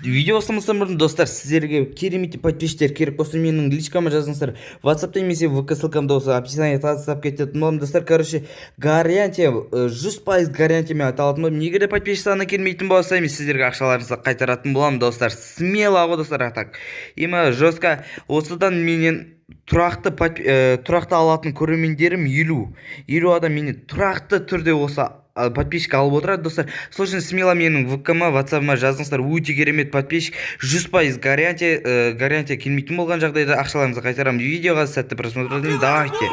Видео бастамастан бұрын достар, сіздерге керемет подписчиктер керек болса менің личкама жазыңыздар. WhatsApp'та немесе ВК ссылкамда осы описание тастап кететін боламын. Достар, короче, гарантия 100% гарантиямен аталатын боламын. Егер де подписчик саны келмейтін болса, мен сіздерге ақшаларыңызды қайтаратын боламын, достар. Смело ғой, достар, атак. Ема жестко. Осыдан менен тұрақты алатын көрермендерім 50 адам менен тұрақты түрде осы подписчик алып отырады, достар. Сол үшін смело менің ВК-ма, WhatsApp-ма жазыңыздар. Өте керемет подписчик, 100% гарантия келмейтін болған жағдайда ақшаларыңызды қайтарамын. Видеоға сәтті просмотрдың. Давайте.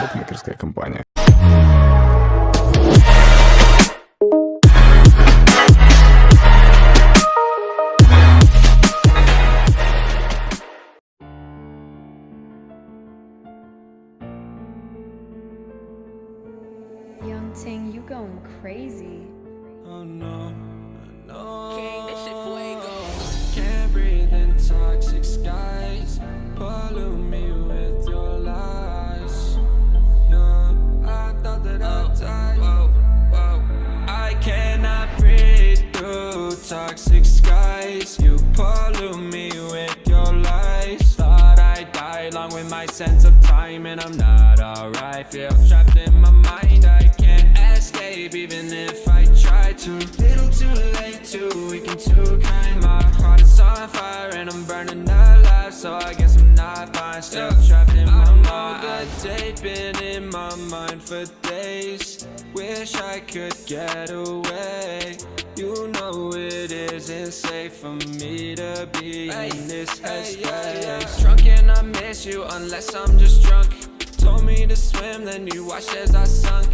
Букмекерская компания. Young Ting, you going crazy. Oh no, no. King, this shit fuego. Can't breathe in toxic skies. Pollute me with your lies. Yeah, I thought that I'd die. Whoa. I cannot breathe through toxic skies. You pollute me with your lies. Thought I'd die along with my sense of time, and I'm not alright. Feel trapped in my mind. I can't escape even if I try to. Little too late, too weak and too kind. My heart is on fire and I'm burning alive, so I guess I'm not fine. Still trapped in my mind. That date been in my mind for days. Wish I could get away. You know it isn't safe for me to be in this headspace. Drunk and I miss you unless I'm just drunk. Told me to swim, then you watched as I sunk.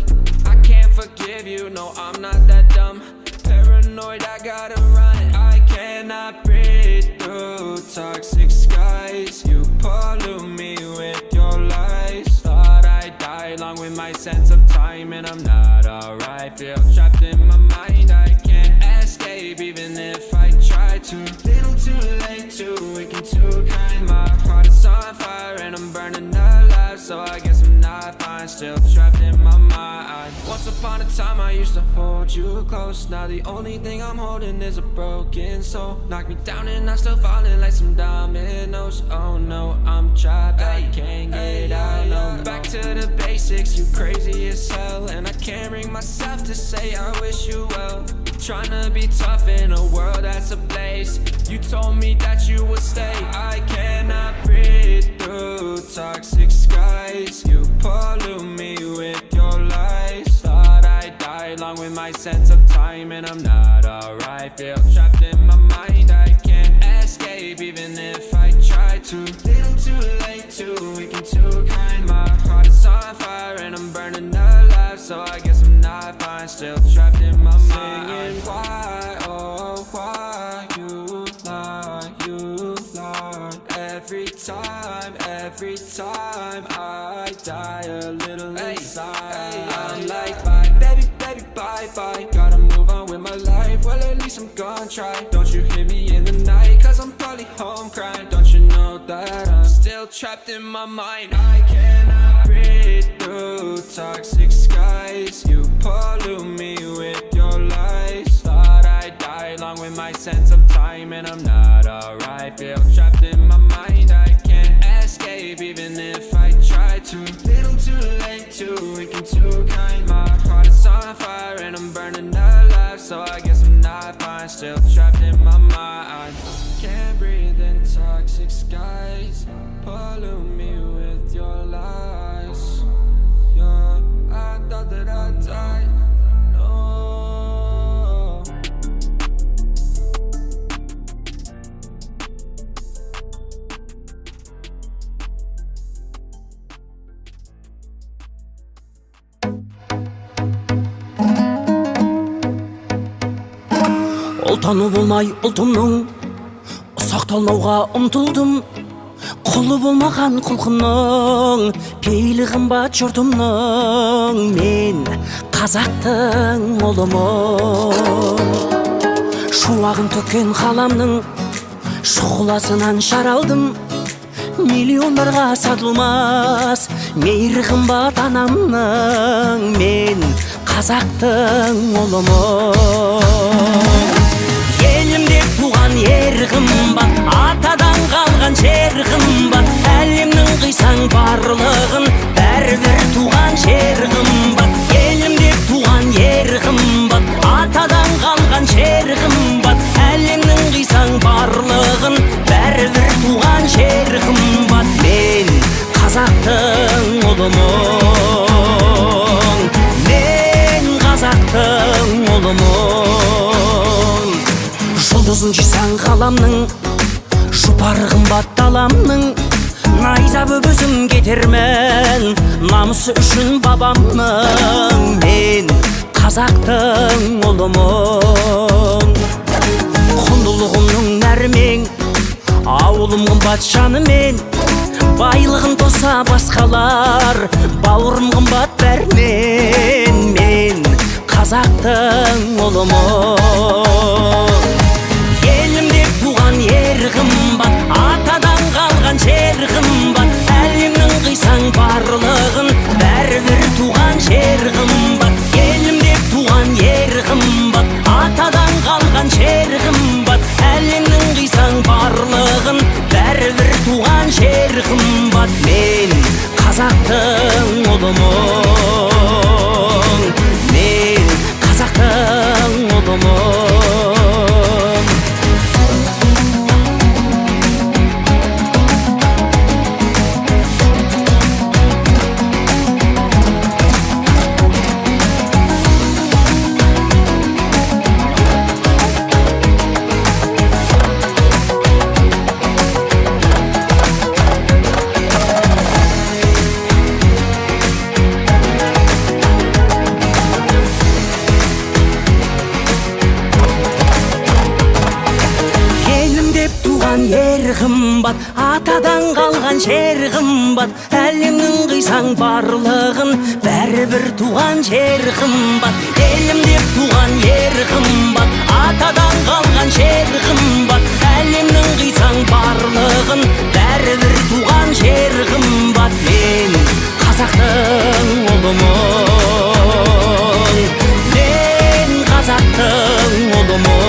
I can't forgive you, no, I'm not that dumb. Paranoid, I gotta run. I cannot breathe through toxic skies. You pollute me with your lies. Thought I'd die along with my sense of time, and I'm not alright. Feel trapped in my mind. I can't escape even if I try to. Little too late, too weak and too kind. My heart is on fire and I'm burning alive, so I guess I'm not fine. Still trapped in my mind. Once upon a time I used to hold you close. Now the only thing I'm holding is a broken soul. Knock me down and I'm still falling like some dominoes. Oh no, I'm trapped, I can't get out. No, back to the basics, you crazy as hell. And I can't bring myself to say I wish you well. Trying to be tough in a world that's ablaze. You told me that you would stay. I cannot breathe through toxic skies. You pollute me with your lies. Thought I'd die along with my sense of time, and I'm not alright. Feel trapped in my mind. I can't escape even if I try to. Little too late, too weak and too kind. My heart is on fire and I'm burning alive, so I guess I'm not fine. Still trapped in my mind. Singing why, oh why you lie. Every time I die a little inside. I'm like bye, baby, bye. Gotta move on with my life, well at least I'm gonna try. Don't you hear me in the night, cause I'm probably home crying. Don't you know that I'm still trapped in my mind. I cannot breathe through toxic skies. You pollute me with your lies. Thought I'd die along with my sense of time, and I'm not alright. Feel trapped in my mind. I can't escape even if I try to. Little too late, too weak and too kind. My heart is on fire and I'm burning alive, so I guess I'm not fine. Still trapped in my mind. Can't breathe in toxic skies. Pollute me with your lies. Yeah, I thought that I'd die. No. Ұлтаны болмай ұлтымның, сақталмауға ұмтылдым. Құлы болмаған құлқынның, пейілі қымбат жұртымның, мен қазақтың ұлымын. Шуағын төккен қаламның шұғыласынан шар алдым, миллиондарға сатылмас мейірі қымбат анамның, мен қазақтың ұлымын. Елімде туған ер қымбат, атадан қалған жер қымбат, әлемнің қисаң барлығын бәрібір туған жер қымбат. Елімде туған ер қымбат, атадан қалған жер қымбат, әлемнің қисаң барлығын бәрібір туған жер қымбат. Мен қазақтың ұлымын, мен қазақтың ұлымын. Жұлдызын жисаң ғаламның, жұпары қымбат даламның, найза боп өзім кетермін намысы үшін бабамның. Мен қазақтың ұлымын. Құндылығымның нәрмен, ауылым қымбат жанымен, байлығын тоса басқалар, бауырым қымбат бәрінен. Мен қазақтың ұлымын. Елімде туған ер қымбат, атадан қалған жер қымбат, әлемнің қисаң барлығын бәрібір туған жер қымбат. Елімде туған ер қымбат, атадан қалған жер қымбат, әлемнің қисаң барлығын бәрібір туған жер қымбат. Мен қазақтың ұлымын, мен қазақтың ұлымын. Ер қымбат, атадан қалған жер қымбат, әлемнің қисаң барлығын бәрібір туған жер қымбат. Елім деп туған ер қымбат, атадан қалған жер қымбат, әлемнің қисаң барлығын бәрібір туған жер қымбат. Мен қазақтың ұлымын, мен қазақтың ұлымын.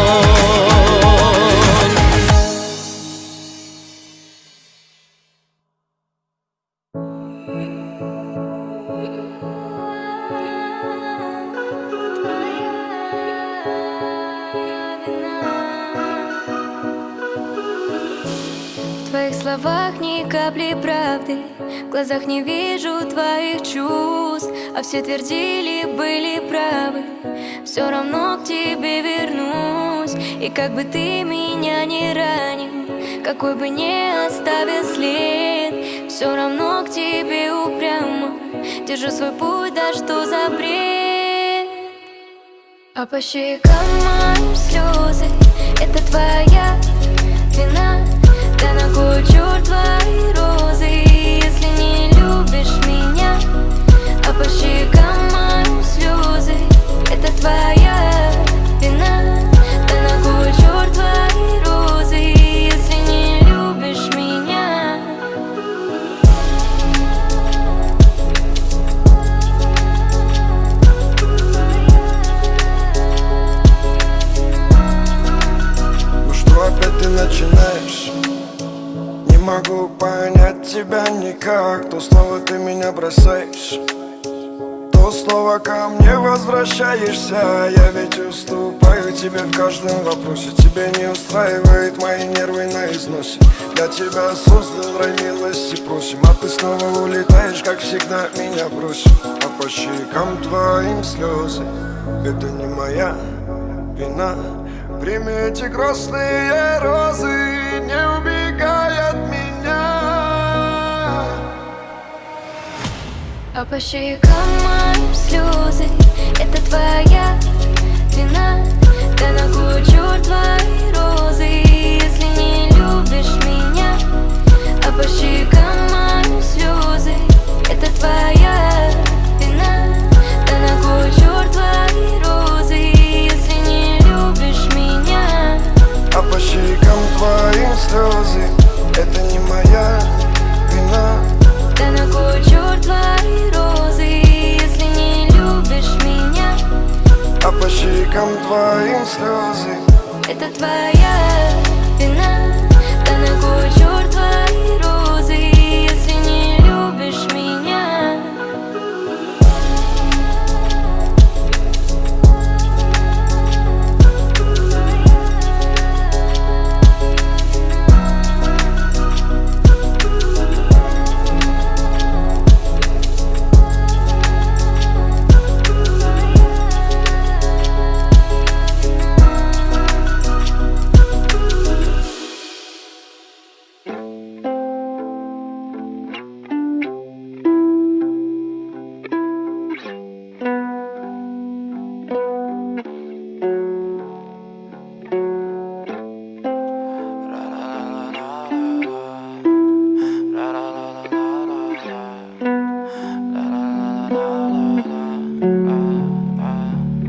В твоих словах ни капли правды, в глазах не вижу твоих чувств, а все твердили, были правы, все равно к тебе вернусь. И как бы ты меня не ранил, какой бы ни оставил след, все равно к тебе упрямо держу свой путь, да что за бред. А по щекам моим слезы, это твоя вина. Да на кой черт твои розы, если не любишь меня? А по щекам моим слезы, это твоя вина. Да на кой черт твои розы, если не любишь меня? Ну что опять ты начинаешь? Не могу понять тебя никак. То снова ты меня бросаешь, то снова ко мне возвращаешься. Я ведь уступаю тебе в каждом вопросе. Тебя не устраивает мои нервы на износе. Для тебя создан рай, милости просим. А ты снова улетаешь, как всегда меня бросив. А по щекам твоим слезы, это не моя вина. Прими эти красные розы, не убегай от меня. А по щекам моим слезы, это твоя вина. Да на кой черт твои розы, если не любишь меня? А по это не моя вина. Да на кой черт твои розы, если не любишь меня? А по щекам твоим слезы. Это твоя вина. Да на кой черт твои розы, если не любишь меня?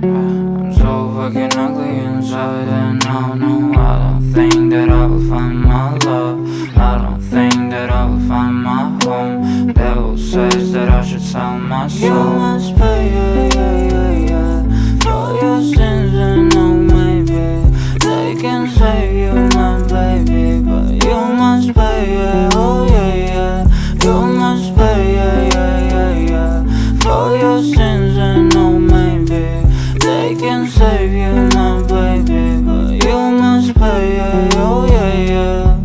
I'm so fucking ugly inside, and I don't think that I will find my love. I don't think that I will find my home. Devil says that I should sell my soul. You must pay, yeah, for your sins, and oh maybe they can save you, my baby, but you must pay, oh yeah. You must pay, yeah, for your sins, and oh maybe they can save you, my baby, but you must pay, oh yeah.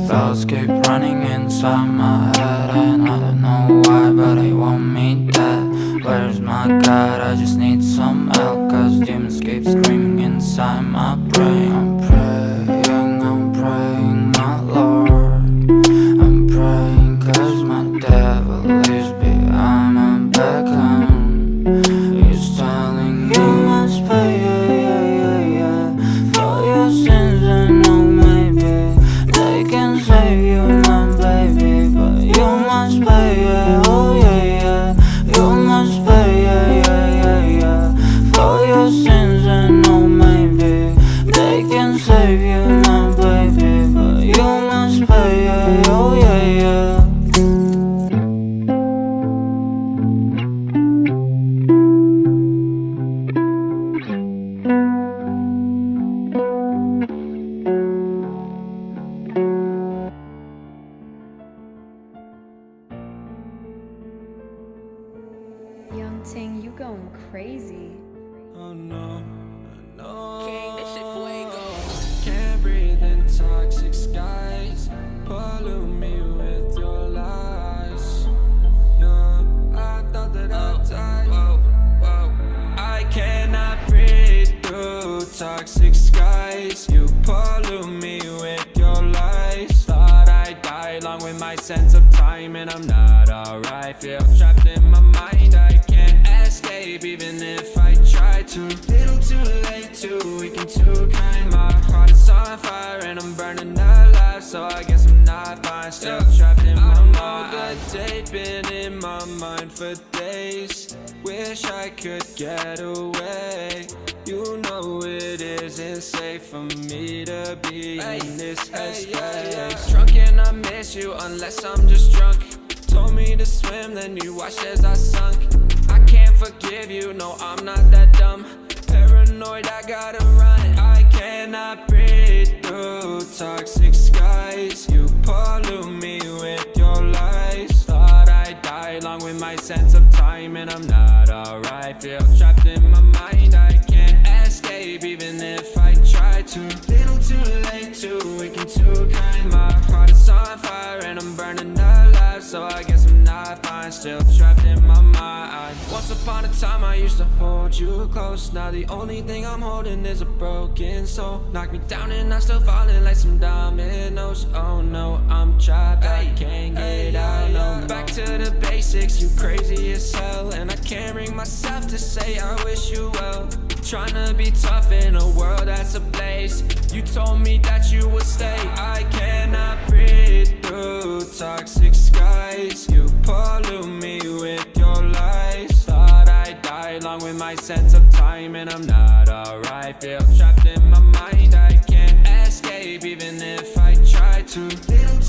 Thoughts keep running inside my head, and I don't know why, but they want me dead. Where's my God? I just need some help, cause demons keep screaming inside my brain. I'm praying, my Lord. I'm praying cause my devil is behind my back, he's telling me you must pay, yeah, for your sins, and oh maybe they can save you, my baby, but you must pay, oh yeah. You must pay, yeah, for your sins, and oh maybe they can save you, my baby, but you must pay, oh yeah. Young Ting, you going crazy. Oh no, no. King, this shit fuego. Can't breathe in toxic skies. Pollute me with your lies. Yeah, I thought that I'd die. Whoa. I cannot breathe through toxic skies. You pollute me with your lies. Thought I'd die along with my sense of time, and I'm not alright. Feel trapped in my mind. I can't escape even if I try to. Little too late, too weak and too kind. My heart is on fire and I'm burning alive, so I guess I'm not fine. Still trapped in my mind. That date been in my mind for days. Wish I could get away. You know it isn't safe for me to be in this headspace. Drunk and I miss you unless I'm just drunk. Told me to swim, then you watched as I sunk. I can't forgive you, no, I'm not that dumb. Paranoid, I gotta run. I cannot breathe through toxic skies. You pollute me with your lies. Thought I'd die along with my sense of time, and I'm not alright. Feel trapped in my mind. I can't escape even if I try to. Little too late, too weak and too kind. My heart is on fire and I'm burning alive, so I guess I'm not fine. Still trapped in my mind. Once upon a time I used to hold you close. Now the only thing I'm holding is a broken soul. Knock me down and I'm still falling like some dominoes. Oh no, I'm trapped, I can't get out, no. Back to the basics, you crazy as hell, and I can't bring myself to say I wish you well. Tryna be tough in a world that's ablaze. You told me that you would stay. I cannot breathe through toxic skies. You pollute me with your lies. Thought I'd die along with my sense of time, and I'm not alright. Feel trapped in my mind. I can't escape even if I try to. Little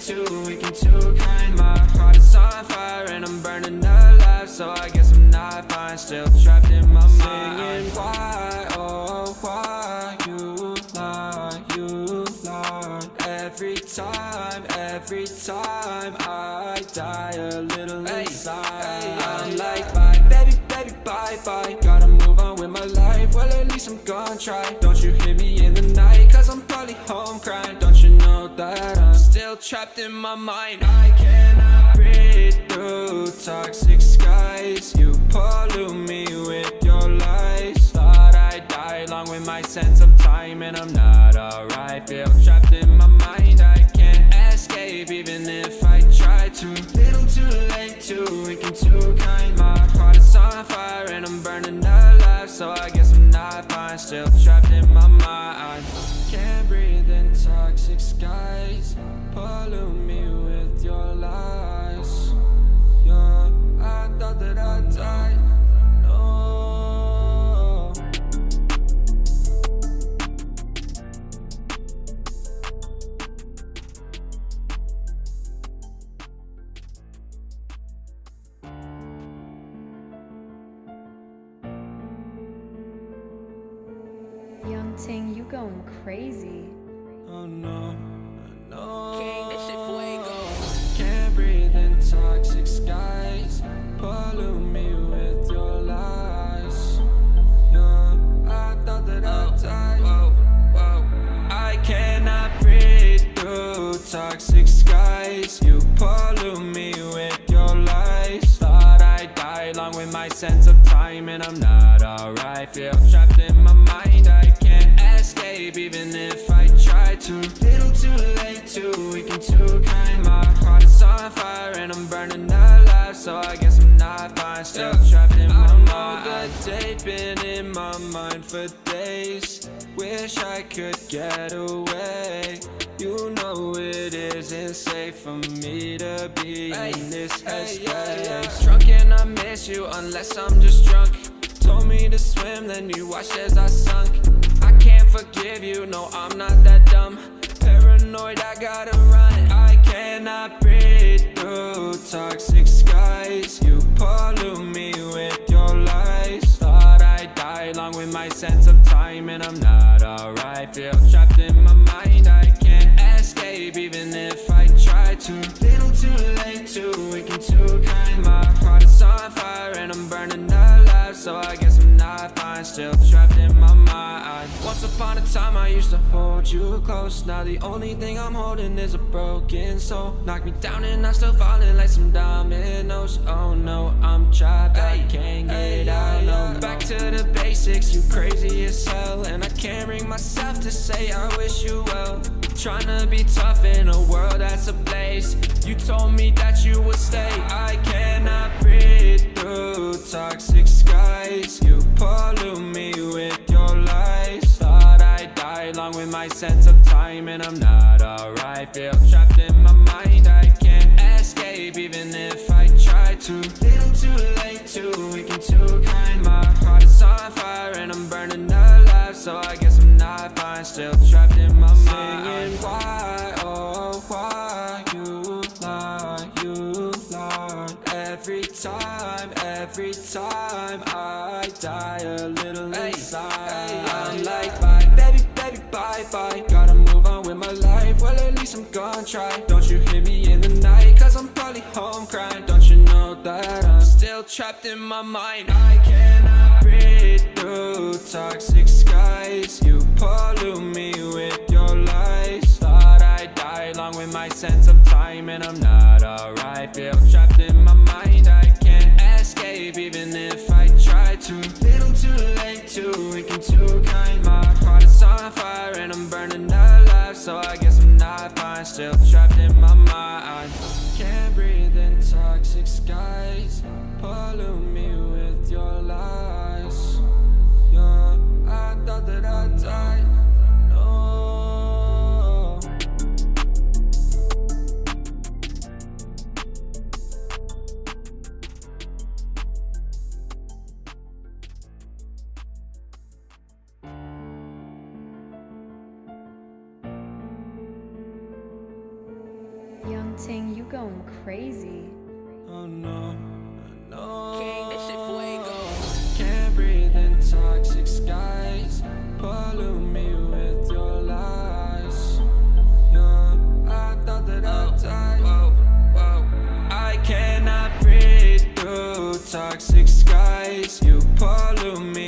too weak and too kind. My heart is on fire and I'm burning alive, so I guess I'm not fine, still trapped in my mind. Singing why, oh why you lie every time I die a little inside. I'm like bye, baby, baby, bye, bye. Gotta move on with my life, well at least I'm gonna try. Don't you hear me in the night, cause I'm probably home crying. Don't you know that I'm still trapped in my mind? I cannot breathe through toxic skies. You pollute me with your lies. Thought I'd die along with my sense of time, and I'm not alright. Feel trapped in my mind, I can't escape even if I try to. Little too late, too weak and too kind. My heart is on fire and I'm burning alive, so I guess I'm not fine, still trapped in my mind. Can't breathe in toxic skies. Pollute me with your lies. Yeah, I thought that I died. No. Young Ting, you going crazy. Oh no, no. Can't breathe in toxic skies. Pollute me with your lies. Yeah, I thought that I died. I cannot breathe through toxic skies. You pollute me with your lies. Thought I'd die along with my sense of time, and I'm not alright. Feel trapped in my mind, I can't escape even if I try to. Little too late, too weak and too kind. My heart is on fire and I'm burning alive, so I guess I'm not fine, still trapped in my mind. I know the date been in my mind for days. Wish I could get away. You know it isn't safe for me to be in this headspace. Drunk and I miss you unless I'm just drunk. Told me to swim, then you watched as I sunk. I can't forgive you, no I'm not that dumb. Paranoid, I gotta run. I cannot breathe through toxic skies. You pollute me with your lies. Thought I'd die along with my sense of time, and I'm not alright. Feel trapped in my mind, I can't escape even if I try to. Little too late, too weak and too kind. My heart is on fire and I'm burning alive, so I guess I'm not fine, still trapped in my mind. Once upon a time I used to hold you close. Now the only thing I'm holding is a broken soul. Knock me down and I'm still falling like some dominoes. Oh no, I'm trapped, I can't get out no more. Back to the basics, you crazy as hell, and I can't bring myself to say I wish you well. Tryna be tough in a world that's a place. You told me that you would stay. I cannot breathe through toxic skies. You pollute me with your lies. Thought I'd die along with my sense of time, and I'm not alright. Feel trapped in my mind, I can't escape even if I try to. Little too late, too weak and too kind. My heart is on fire and I'm burning alive, so I guess I'm not fine, still trapped in my mind. Singing why, oh why you lie every time I die a little inside. I'm like bye, baby, baby, bye, bye. Gotta move on with my life, well at least I'm gonna try. Don't you hear me in the night, cause I'm probably home crying. Don't you know that I'm still trapped in my mind? I cannot breathe through toxic skies. You pollute me with your lies. Thought I'd die along with my sense of time, and I'm not alright. Feel trapped in my mind, I can't escape even if I try to. Little too late, too weak and too kind. My heart is on fire and I'm burning alive, so I guess I'm not fine, still trapped in my mind. Can't breathe in toxic skies. Pollute me with your lies. Yeah, I thought that I died. No. Young Ting, you going crazy. Oh no, no. Can't breathe in toxic skies. Pollute me with your lies. Yeah, I thought that I'd die. I cannot breathe through toxic skies. You pollute me